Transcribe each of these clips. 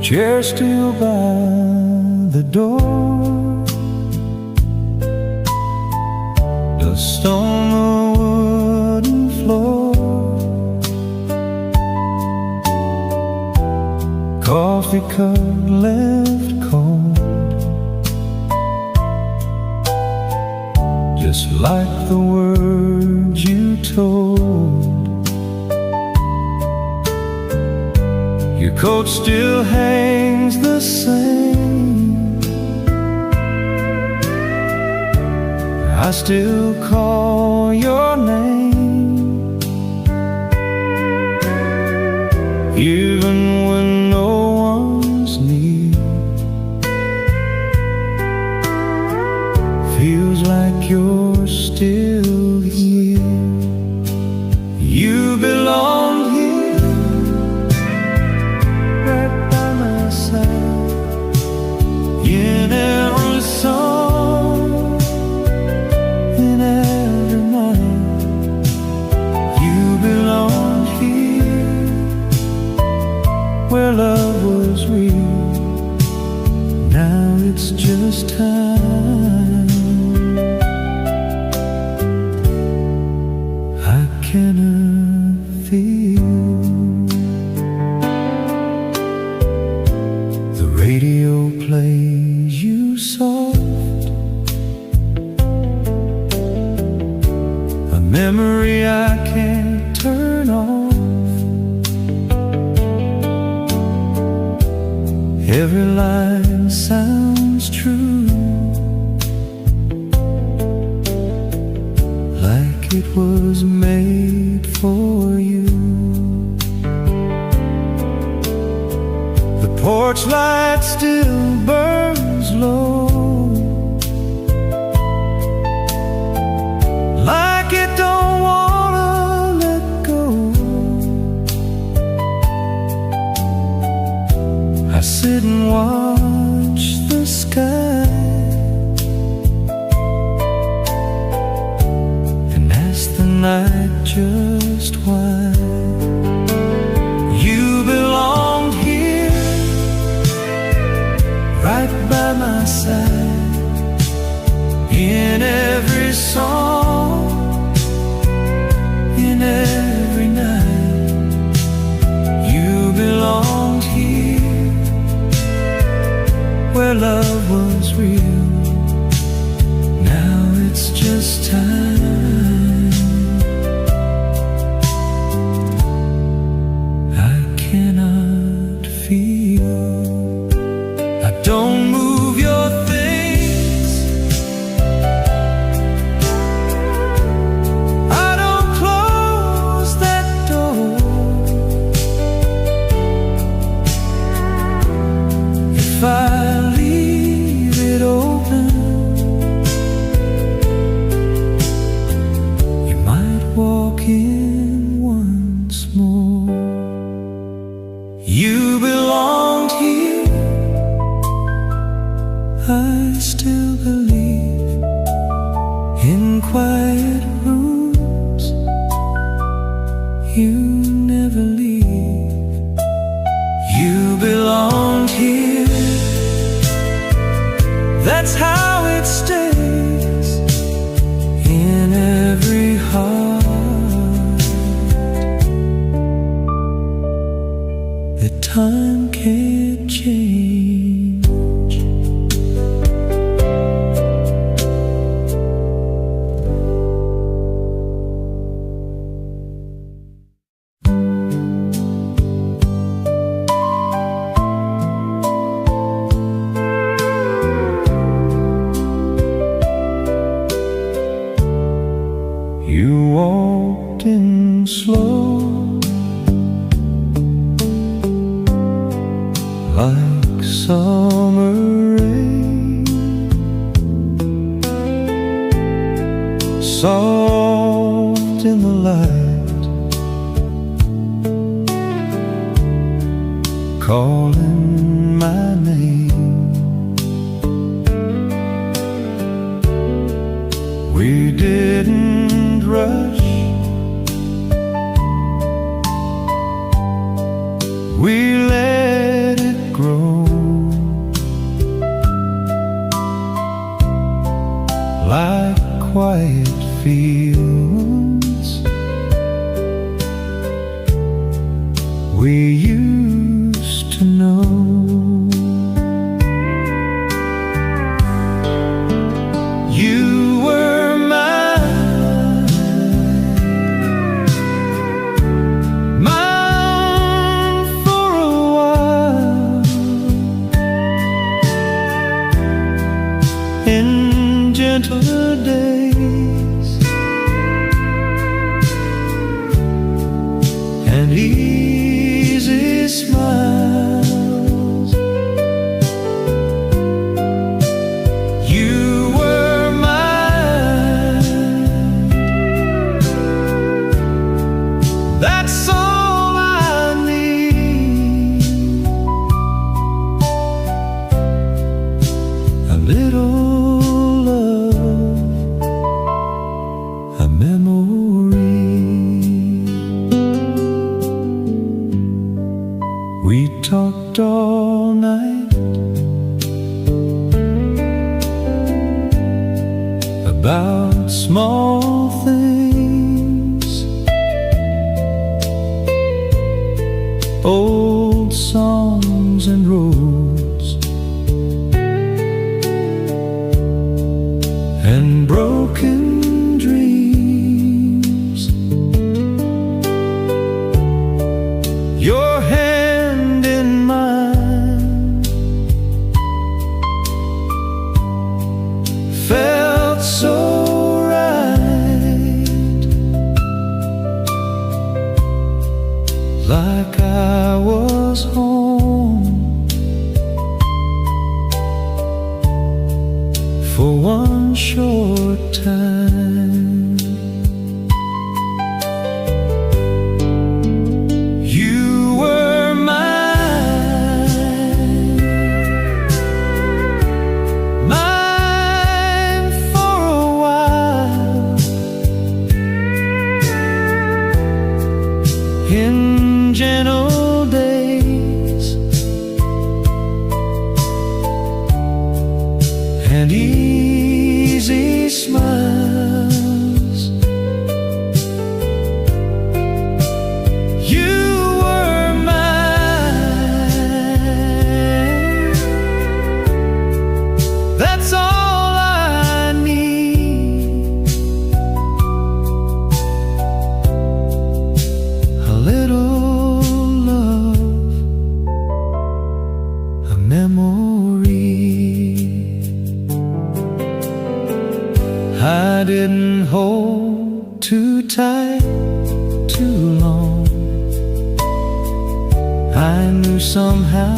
chair still by the door, dust on the wooden floor, coffee cup left cold, just like the words you told. Your coat still hangs the same, I still call your name, even when no one's near. Feels like you're still here. You belong here, right by my side, in every song, in every night. You belong here, where love was real. Now it's just time. I cannot feel. The radio plays you soft, a memory I can't turn off. Every line sounds true, like it was made for you. The porch light still burns low, like it don't wanna let go. I sit and watch the sky and ask the night just why. You belonged here, right by my side, in every song, in every night. You belonged here, where love was real. Now it's just time. I cannot feel. I don't move your things, I don't close that door. If I leave it open, you might walk in once more. You belonged here, I still believe in quiet rooms. You never leave. You belonged here, that's how it stays, in every heart. The time can't change. You walked in slow, like summer rain, soft in the light, calling my name. We didn't rush, we let it grow. quiet fields we used to know. You were mine, mine for a while, in gentler days and easy smiles. You were mine, that's all I need. A little a memory. We talked all night about small things, old songs and roads, and broken dreams. Your hand in mine felt so right, like I was home for one short time. You were mine, mine for a while, in gentle days and easy smiles. You were mine, that's all I need. A little love, a memory. I didn't hold too tight too long. I knew somehow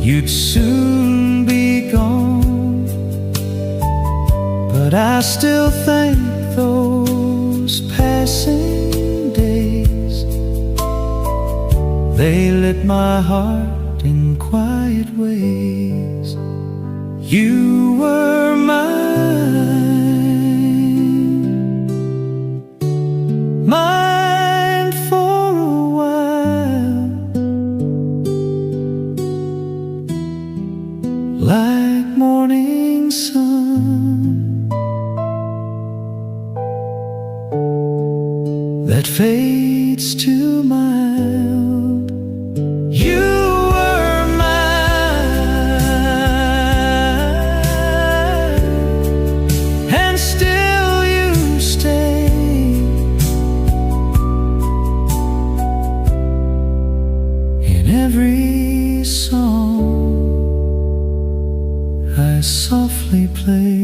you'd soon be gone, but I still thank those passing days. They lit my heart in quiet ways. You were mine, mine for a while, like morning sun that fades to mild. You were mine, and still you stay in every song I softly play.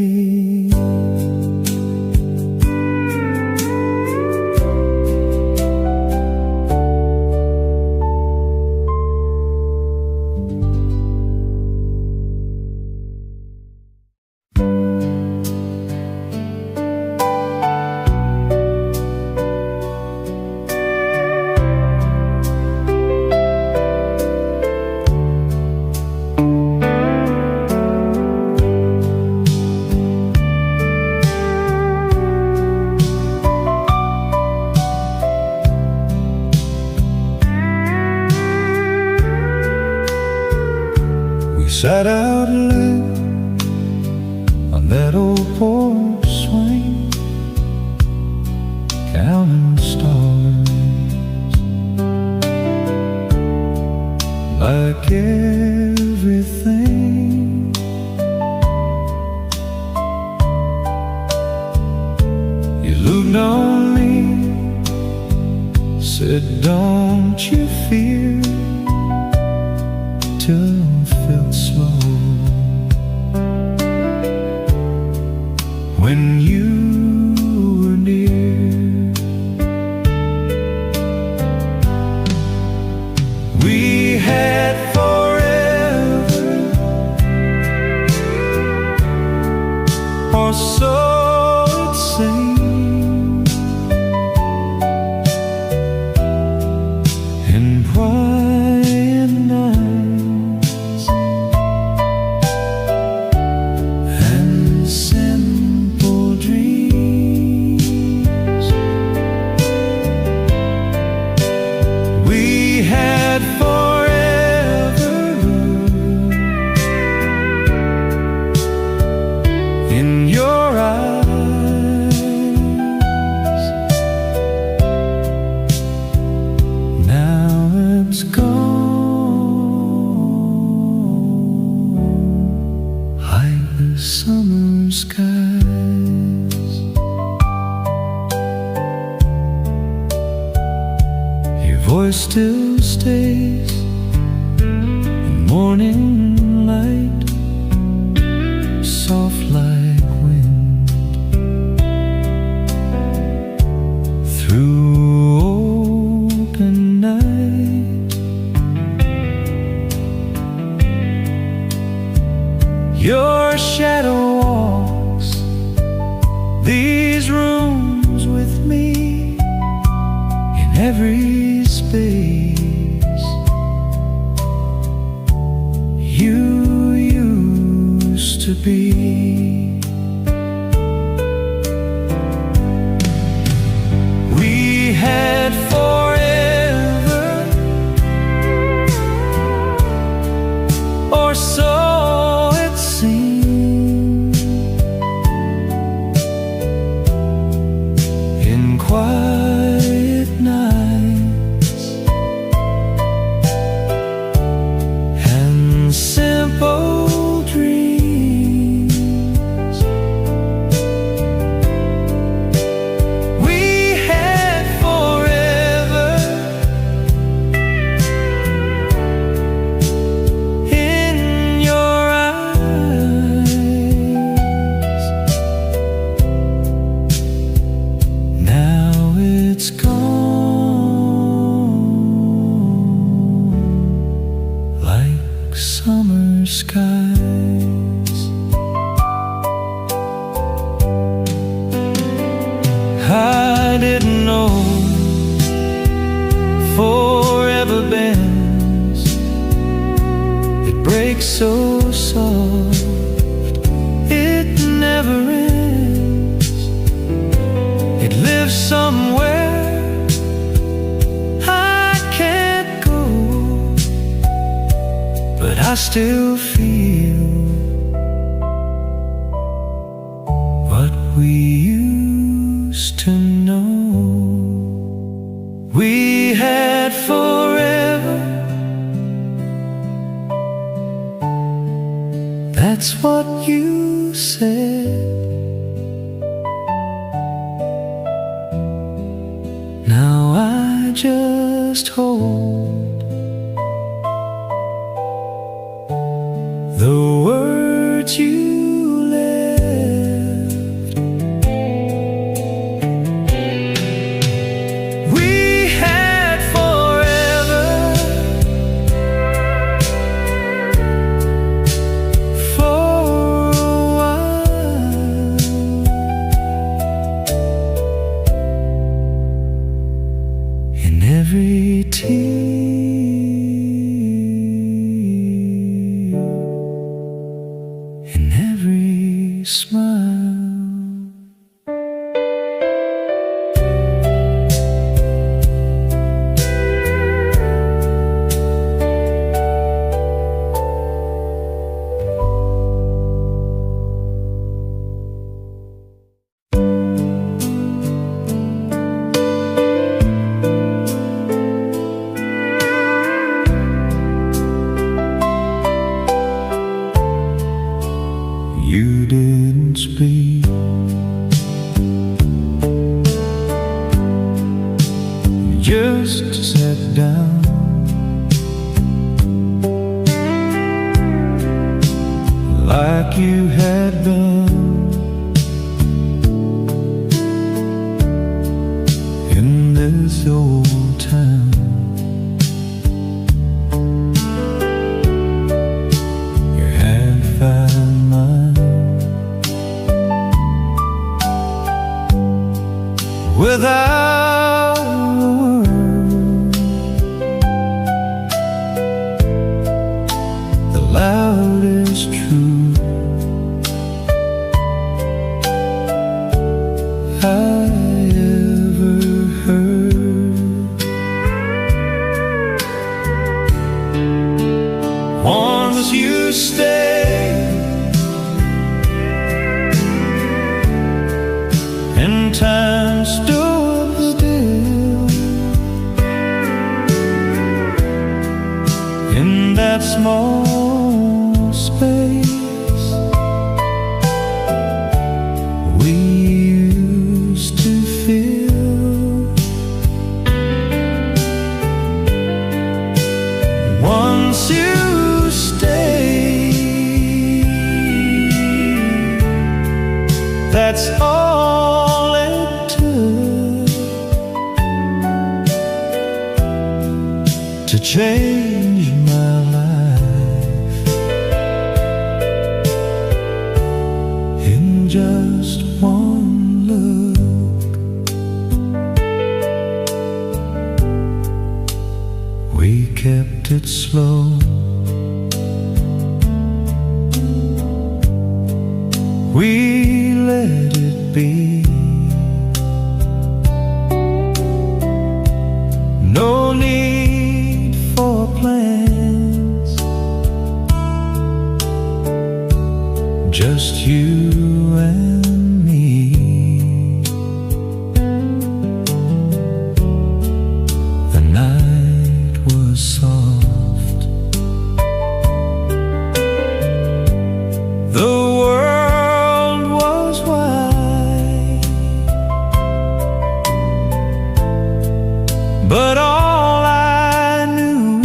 Sat out late on that old porch swing. everything. You looked on me, said, don't you fear, till I felt slow when you were near. We had forever, or so it seemed, in quiet nights and simple dreams. We had forever in your eyes. Now it's gone, like the summer skies. Your voice still stays in morning light, soft like wind, through open night. Your shadow walks these rooms with me, in every space you used to be. We had forever, or so it seemed, in quiet nights and simple dreams. We had forever in your eyes. Now it's gone, like summer skies. I didn't know forever bends, it breaks so soft, it never ends. It lives somewhere I can't go, but I still feel what we used to know. We had forever, that's what you said. Now I just hold the words you left. We had forever, for a while, in every tear, in every smile. You didn't speak. You just sat down, like you had done in this old town. Your hand found mine without a word. The loudest truth I ever heard. Once you stay and time stood still in that small space we used to feel. Once you stay, that's all it took to change my life. In just one look, we kept it slow. We let it be. No need for plans, just you and me. The night was soft, the world was wide, but all I knew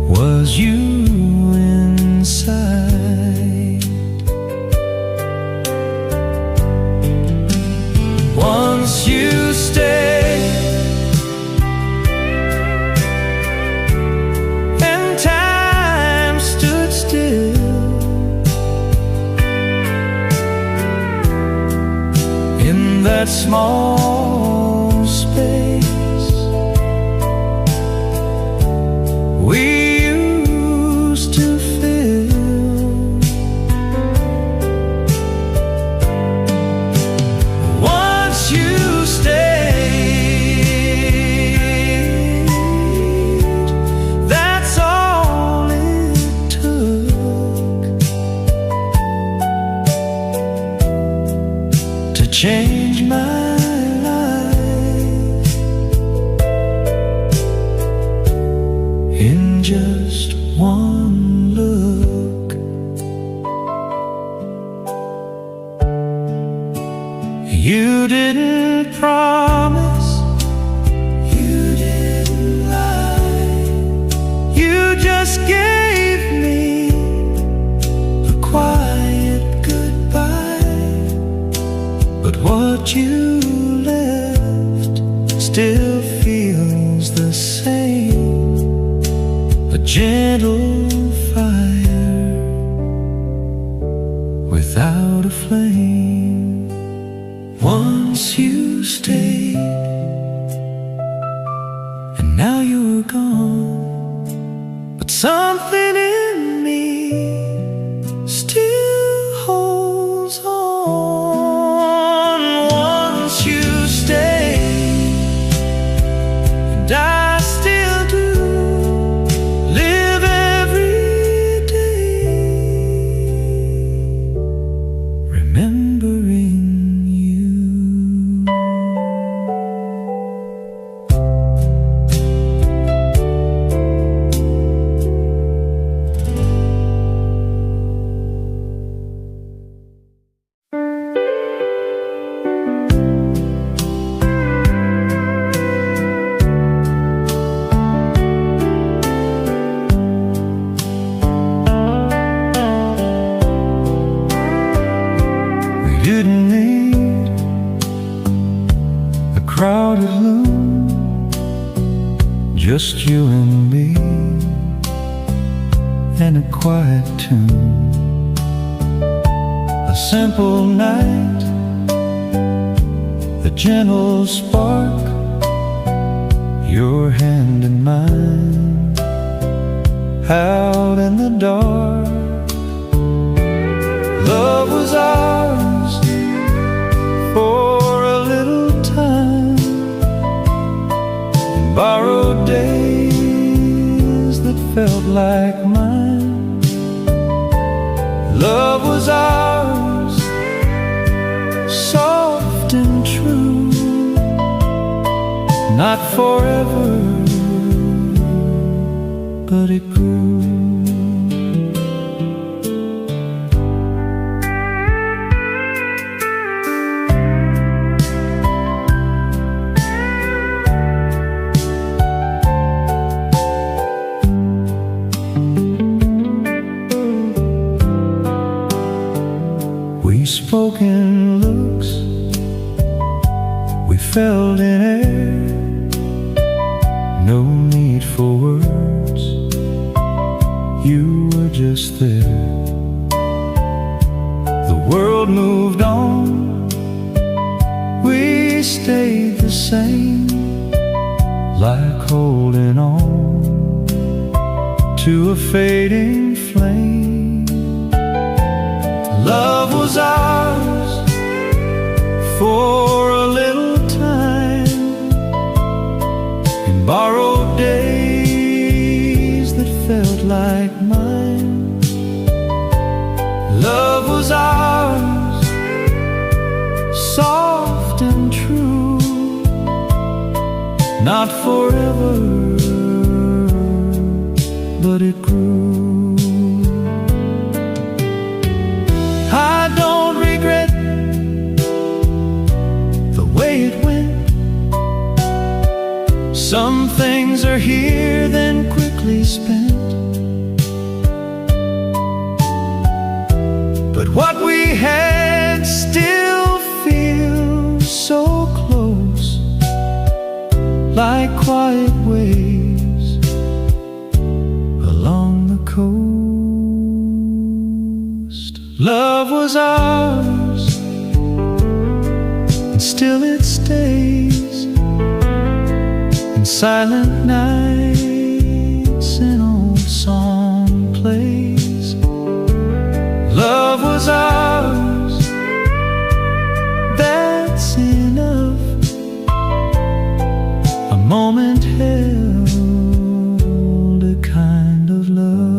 was you inside. Once you stay and time stood still in that small space we used to fill. Once you stayed, that's all it took to change my life. In just one look, you didn't promise, you didn't lie, you just gave me a quiet goodbye. But what you left still feels the same, a gentle fire without a flame. Once you stayed, and now you're gone, but something in me still holds on. Once you stay, and I still do live every day remembering you. quiet tune. A simple night, a gentle spark, your hand in mine, out in the dark. Love was ours for a little time, in borrowed days that felt like mine. Love was ours, soft and true, not forever, but it grew. We spoke in looks, we felt in air, no need for words, you were just there. The world moved on, we stayed the same, like holding on to a fading flame. Love was ours for a little time, in borrowed days that felt like mine. Love was ours, soft and true, not forever, but it grew. I don't regret the way it went. Some things are here then quickly spent, but what we had still feels so close, like quiet waves along the coast. Love was ours, and still it stays, in silent nights an old song plays. Love was ours, that's enough, a moment held, a kind of love.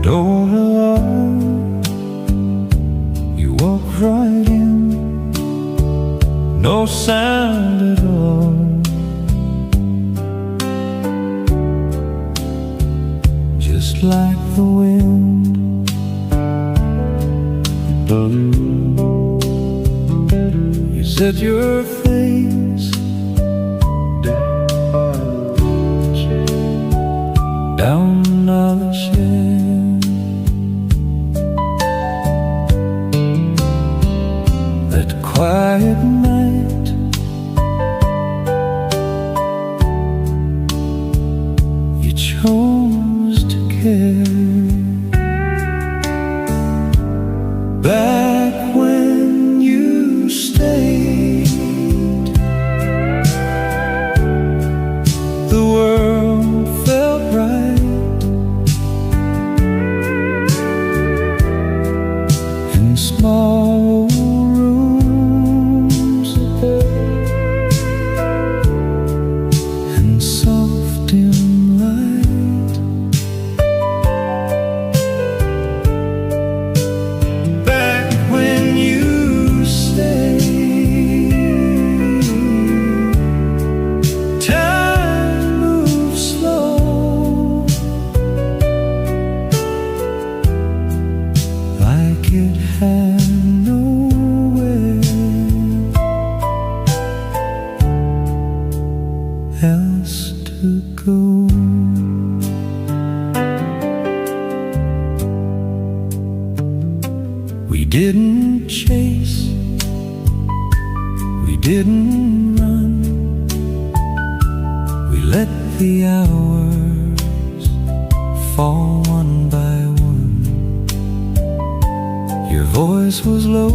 Door alone, you walk right in, no sound at all. Just like the wind blew, you set your face down another chair. Quiet night, you chose to care. Back when you stayed didn't chase, we didn't run. We let the hours fall one by one. Your voice was low,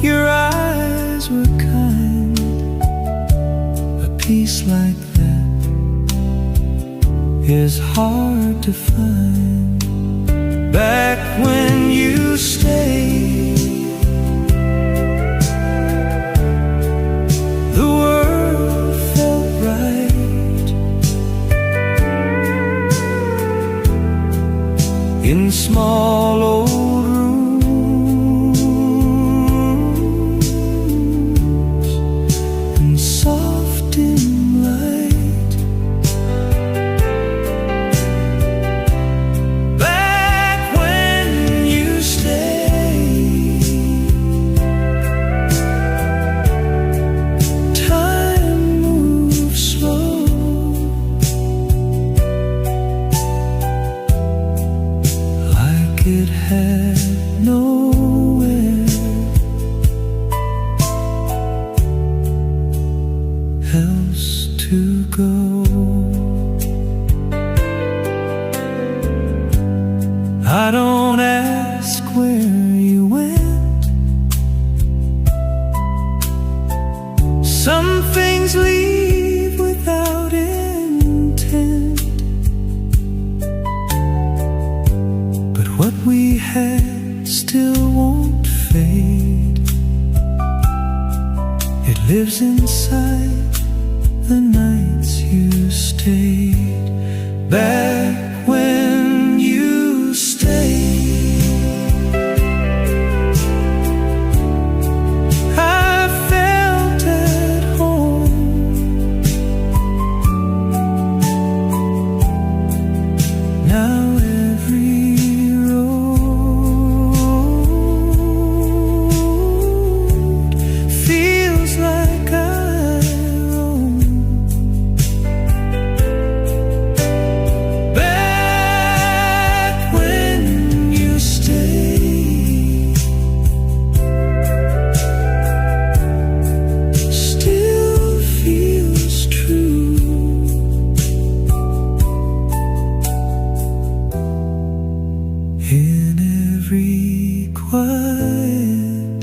your eyes were kind. A peace like that is hard to find. Back when you stayed, the world felt right. In small old rooms and soft dim light. Back when you stayed, time moved slow, like it had nowhere else to go. I don't ask where you went. Some things leave without intent, but what we had still won't fade. It lives inside the nights you stayed. Back when you stayed, I felt at home. Now every road feels like I roam. Back when you stayed, still feels true. In every quiet,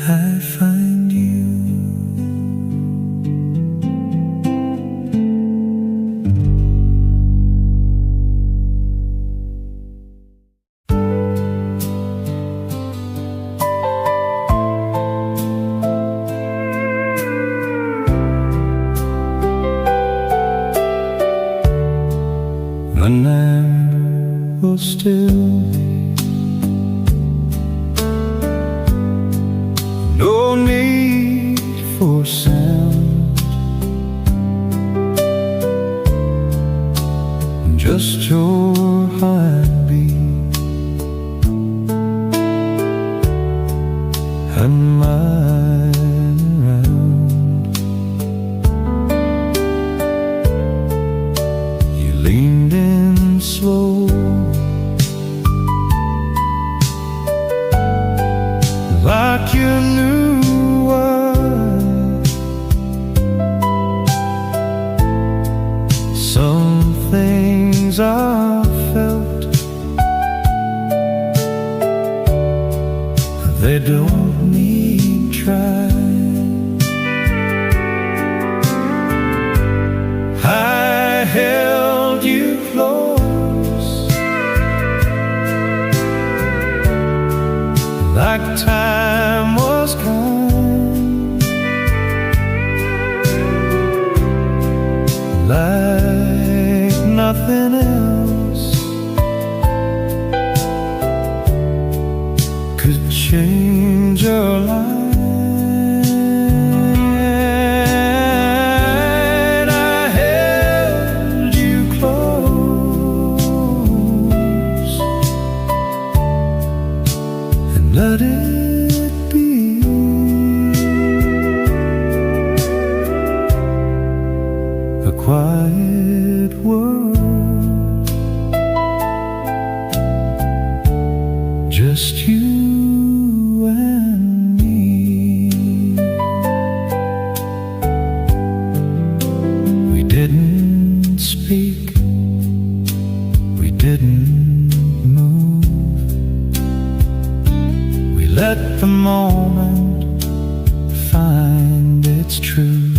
I find you. The night will still be, no need for sound, just your heartbeat and mine around. You leaned in slow, like you knew what some things I felt, they don't need trying. I held you close, like time was kind, like nothing else could change didn't move. We let the moment find its truth.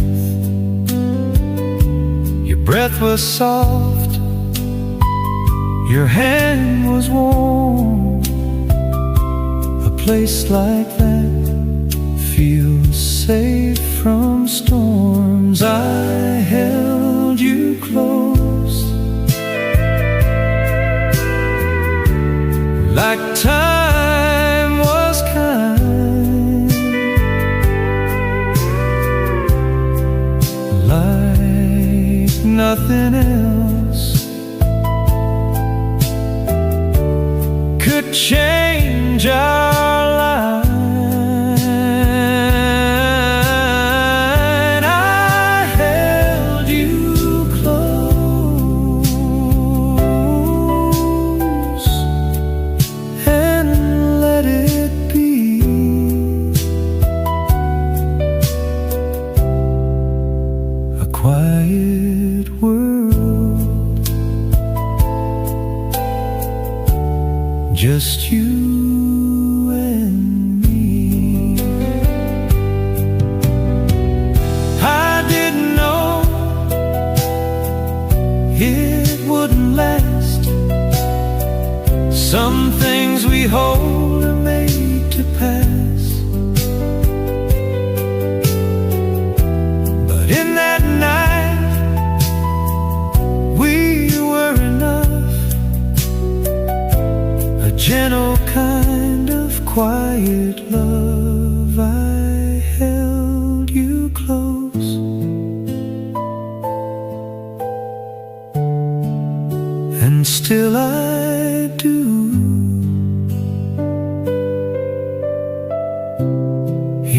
Your breath was soft, your hand was warm. A place like that feels safe from storms. I held you close, like time was kind, like nothing else could change our lives. I held you close and let it be. A quiet world, just you and me. I didn't know it wouldn't last. Some things we hold are made to pass. But in that night we were enough, a gentle kind of quiet love. I held you close and still I do.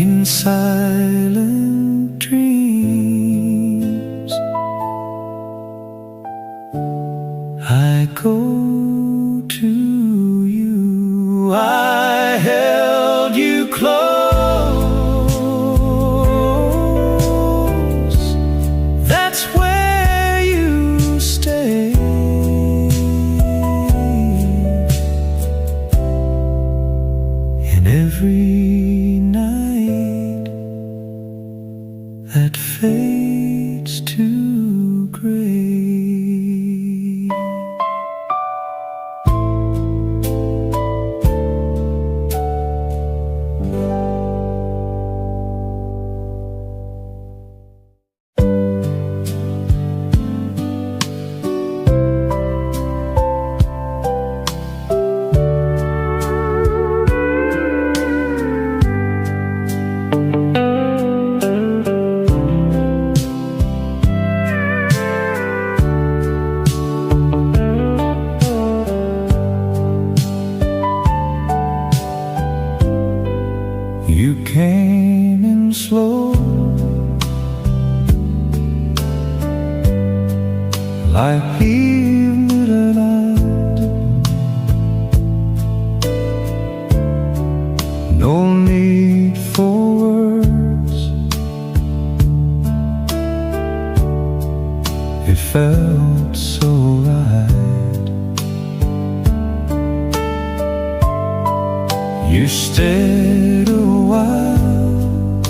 In silent dreams I go to you. I held you close, that's where you stay. And every night that fades to gray, you came in slow, like midnight. No need for words, it felt so right. You stayed a while,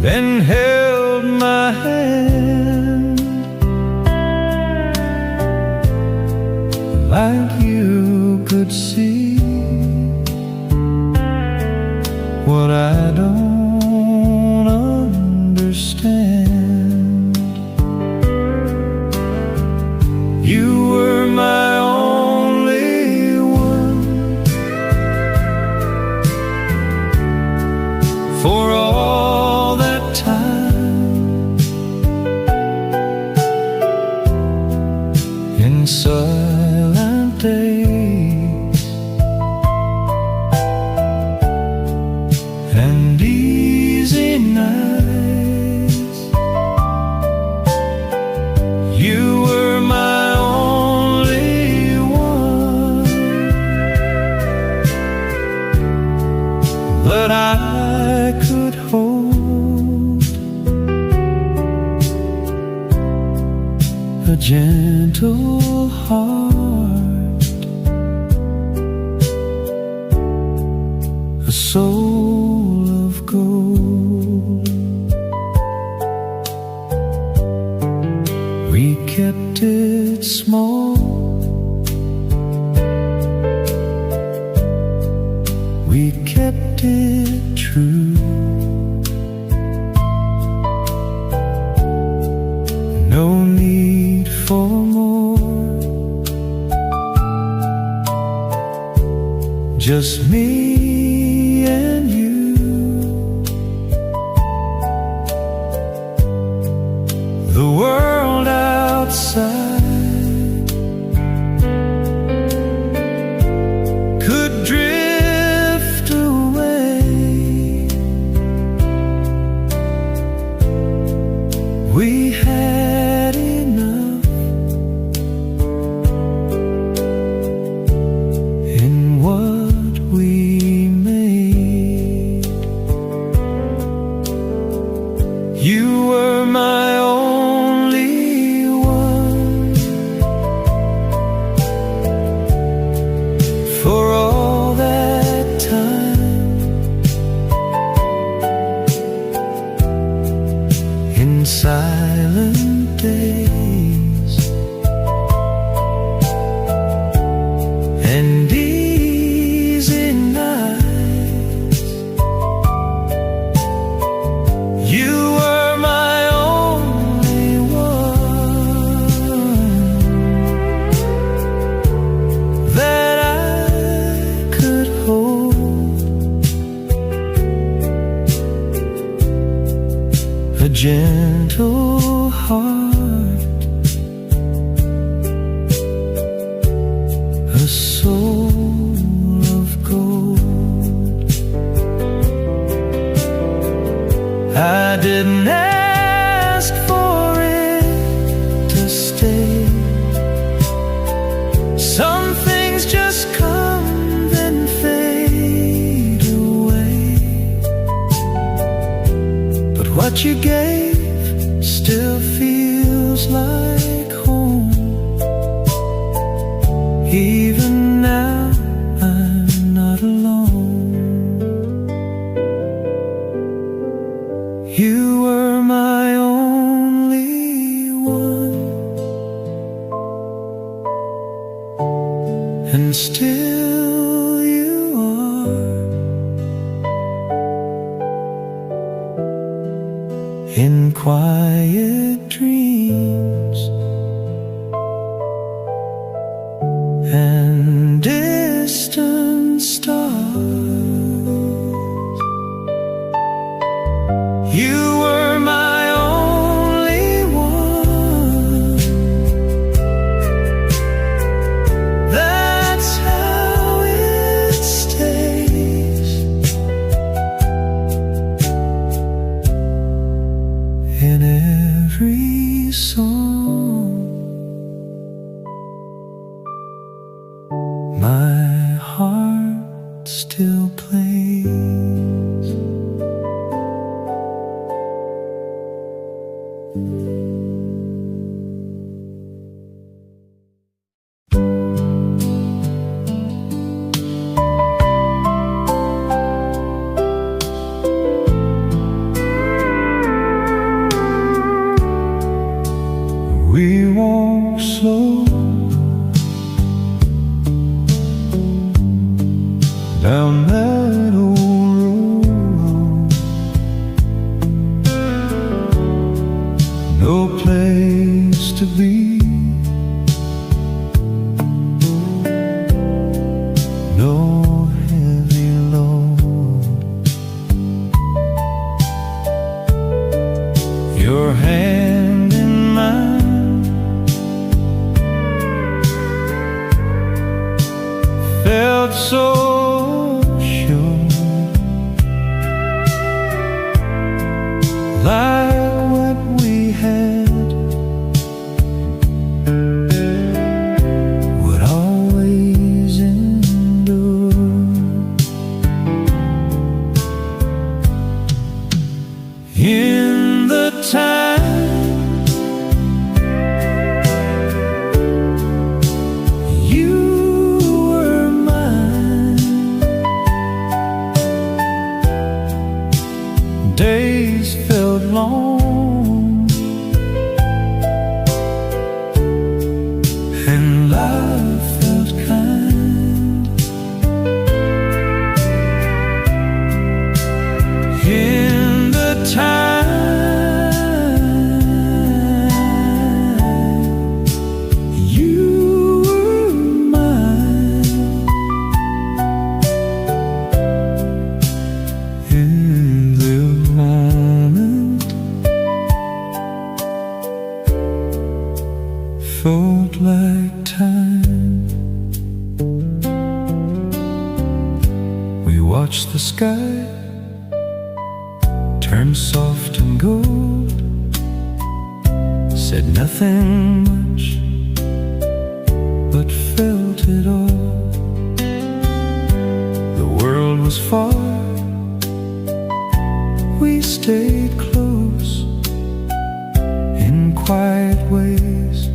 then held my hand, like you could see what I don't understand. You were my only one for all that time. In silent days and easy nights, you were my only one that I could hold a gentle heart, a soul of gold. We kept it small, we kept it true. No need for more, just me and you. The world outside could drift away. We had enough in what we made. You were my only one for all that time. In silent days and easy nights, you were my only one that I could hold. A gentle heart, a soul of gold. I didn't ask for it to stay. Some things just come then fade away, but what you gave still feels like home. Even now I'm not alone. You were my only one, and still you are. In quiet dreams and distant stars, you were my only one. That's how it stays. In every song my heart still plays. We walk slow down that old road, no place to be, no heavy load. Your hand in mine felt so sure, like what we had would always endure. In the time when love felt kind. In the time you were mine, in the moment felt like time. We watched the sky turn soft and gold, said nothing much, but felt it all. The world was far, we stayed close in quiet ways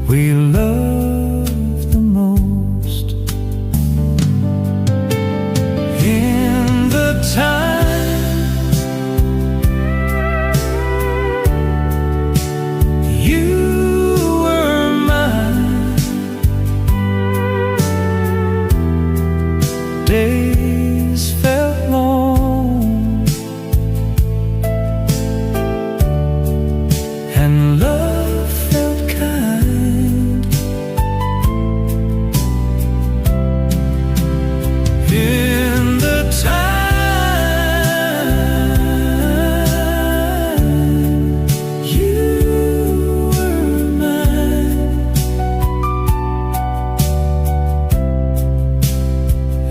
we love the most. In the time you were mine, days felt long, and love felt kind. In the time you were mine,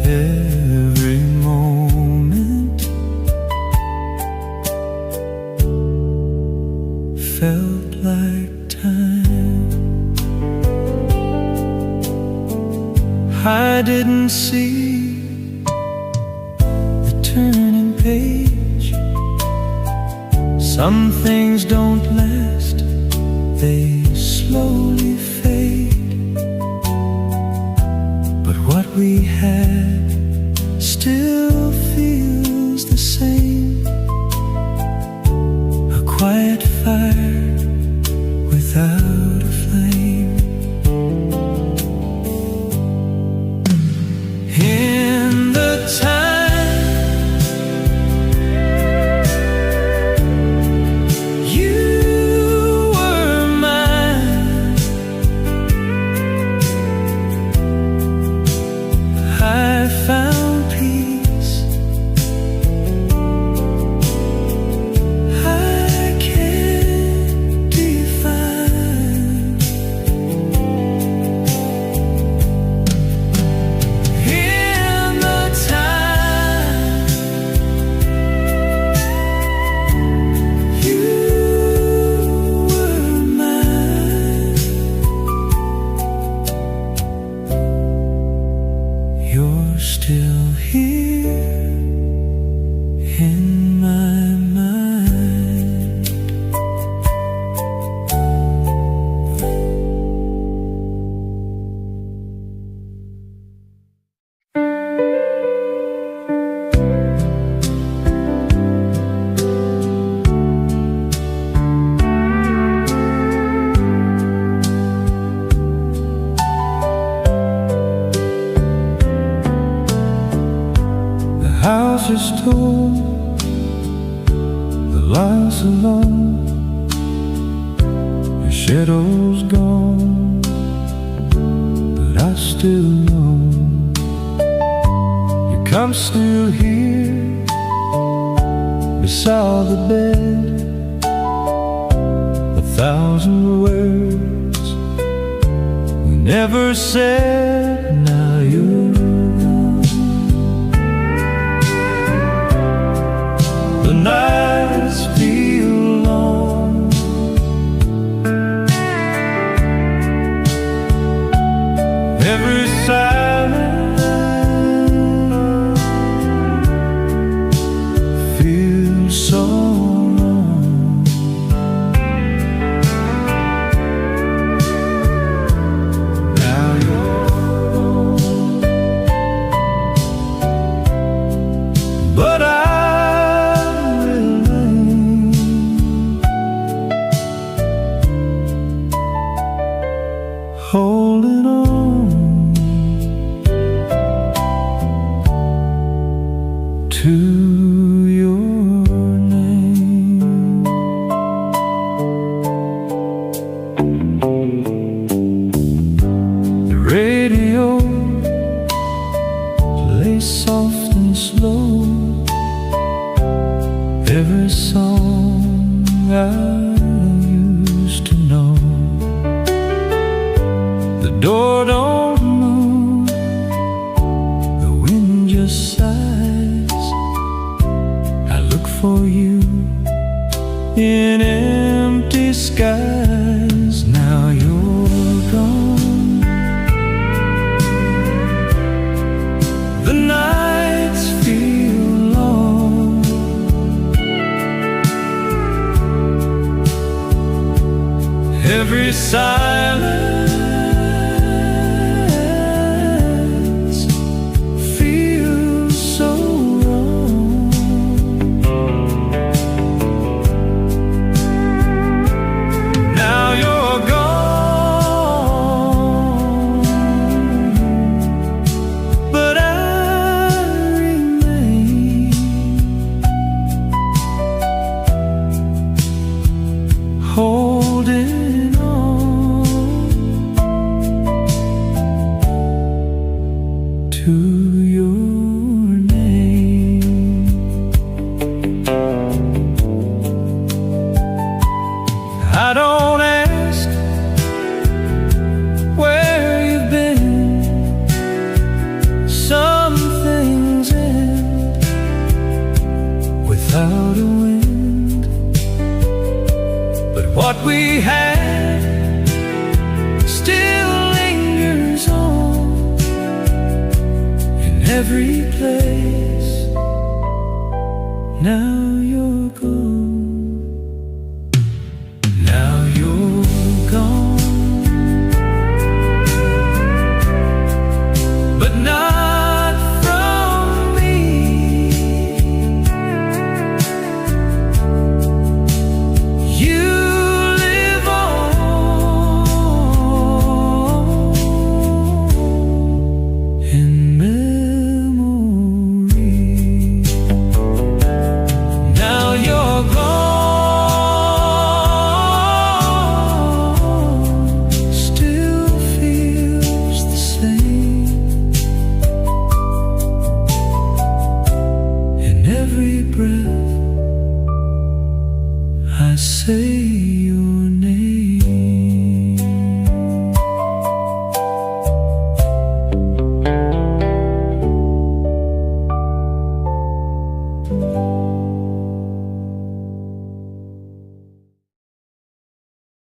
every moment felt like time. I didn't see the turning page. Some things don't last, they slowly fade. But what we had still feels the same. A quiet fire without a flame. In the time you were mine, I found peace. I can't define. In the time you were mine, you're still here in my mind. The house is torn, the lights alone, your shadow's gone, but I still know you come still here beside the bed. 1,000 words we never said, now you're gone. The nights feel long, every silence feels so wrong. Now you're gone, but I holding on to your name. The radio plays soft and slow every song I used to know. The door don't move, the wind just sighs. I look for you in empty skies. Now you're gone, the nights feel long. Every silence feels so wrong. Now you're gone, but I remain, holding on to your name. I don't ask where you've been. Some things end without a wind, but what we had still lingers on in every place. Now you're gone.